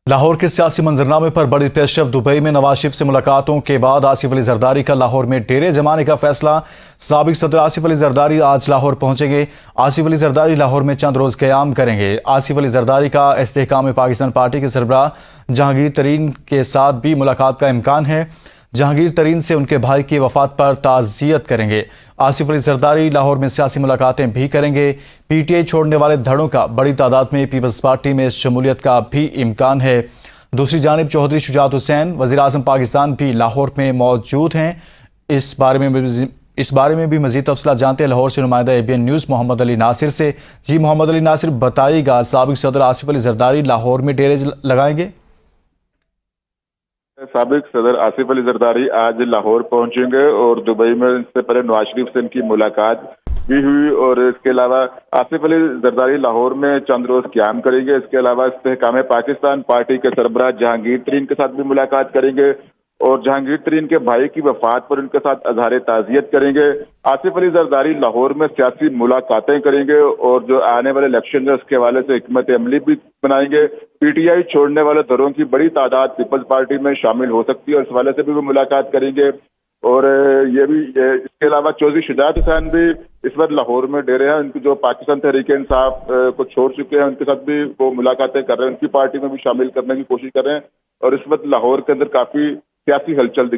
लाहौर के सियासी मंजरनामे पर बड़ी पेशरफ। दुबई में नवाज शरीफ से मुलाकातों के बाद आसिफ अली जरदारी का लाहौर में डेरे जमाने का फैसला। साबिक सदर आसिफ अली जरदारी आज लाहौर पहुंचेंगे। आसिफ अली जरदारी लाहौर में चंद रोज क़याम करेंगे। आसिफ अली जरदारी का इस्तेहकाम पाकिस्तान पार्टी के सरबराह जहांगीर तरीन के साथ भी मुलाकात का इम्कान है। जहांगीर तरीन से उनके भाई की वफात पर ताज़ियत करेंगे। आसिफ अली जरदारी लाहौर में सियासी मुलाकातें भी करेंगे। पीटीआई छोड़ने वाले धड़ों का बड़ी तादाद में पीपल्स पार्टी में शमूलियत का भी इम्कान है। दूसरी जानिब चौधरी शुजात हुसैन वज़ीर आज़म पाकिस्तान भी लाहौर में मौजूद हैं। इस बारे में भी मज़ीद तफसीलात जानते हैं लाहौर से नुमाइंदा ABN न्यूज़ मोहम्मद अली नासिर से। जी मोहम्मद अली नासिर, बताइएगा, साबिक सदर आसिफ अली जरदारी लाहौर में डेरे लगाएंगे? साबिक सदर आसिफ अली जरदारी आज लाहौर पहुंचेंगे और दुबई में इससे पहले नवाज शरीफ से इनकी मुलाकात भी हुई। और इसके अलावा आसिफ अली जरदारी लाहौर में चंद रोज क़याम करेंगे। इसके अलावा इस्तेहकाम पाकिस्तान पार्टी के सरबराह जहांगीर तरीन के साथ भी मुलाकात करेंगे और जहांगीर तरीन के भाई की वफात पर उनके साथ अजहार ताज़ियत करेंगे। आसिफ अली जरदारी लाहौर में सियासी मुलाकातें करेंगे और जो आने वाले इलेक्शन है उसके हवाले से हिकमत अमली भी बनाएंगे। पीटीआई छोड़ने वाले दरों की बड़ी तादाद पीपल्स पार्टी में शामिल हो सकती है और इस हवाले से भी वो मुलाकात करेंगे। और इसके अलावा चौधरी शुजात हुसैन भी इस वक्त लाहौर में डेरे हैं। उनकी जो पाकिस्तान तहरीक इंसाफ को छोड़ चुके हैं उनके साथ भी वो मुलाकातें कर रहे हैं, उनकी पार्टी में भी शामिल करने की कोशिश कर रहे हैं। और इस वक्त लाहौर के अंदर काफी सियासी हलचल